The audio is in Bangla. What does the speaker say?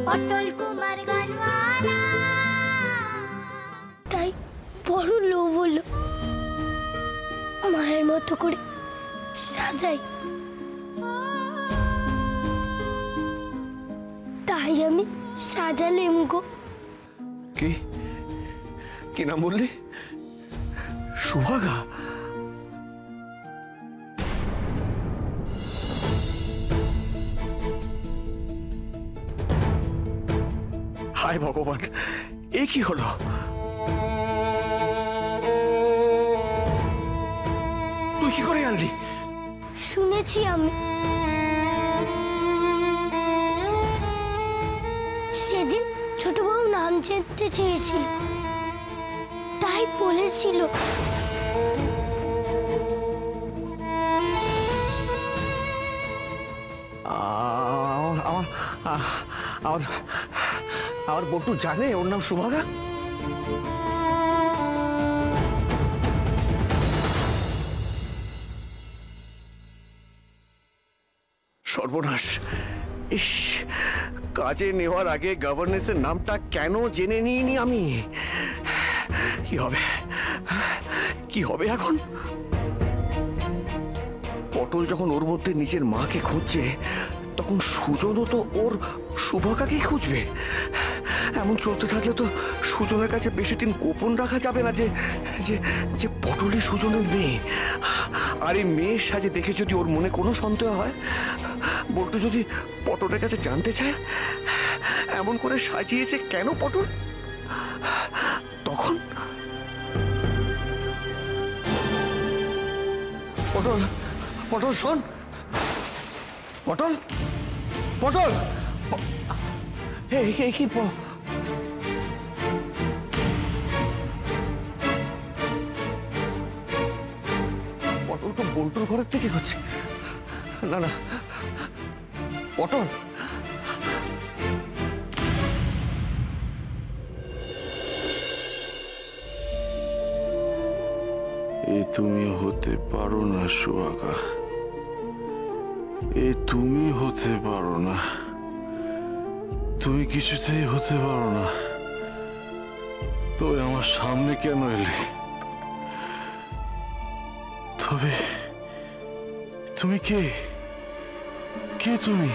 পটল কুমার গানওয়ালা। তাই বড় লোভ হলো, মায়ের মতো করে সাজাই। তাই আমি সাজালেম গো। কি কি নাম বললি? সুভাগা? হায় ভগবান, এ কি হলো? তুই কি করে জানলি? শুনেছি আমি। সেদিন ছোট বউ নাম জানতে চেয়েছিল, তাই বলেছিল। আমার বটু জানে ওর নাম সুভাগা? সর্বনাশ! ইস, কাজে নেওয়ার আগে গভর্নেন্সের নামটা কেন জেনে নিইনি আমি? কি হবে, কি হবে এখন? পটল যখন ওর মধ্যে নিজের মাকে খুঁজছে, তখন সুজনও তো ওর সুভাগাকেই খুঁজবে। এমন চলতে থাকলে তো সুজনের কাছে বেশি দিন গোপন রাখা যাবে না যে যে যে পটলই সুজনের মেয়ে। আর এই মেয়ের সাজে দেখে যদি ওর মনে কোনো সন্দেহ হয়, বল্টু যদি পটলের কাছে জানতে চায় এমন করে সাজিয়েছে কেন পটল, তখন পটল, পটল শোন, পটল, পটল, কি পটল তো বল্টুর ঘরের থেকে হচ্ছে। না না পটল, এ তুমি হতে পারো না সুভাগা, এ তুমি হতে পারো না, তুমি কিছুতেই হতে পারো না। তবে আমার সামনে কেন এলে? তবে তুমি কে? কে তুমি?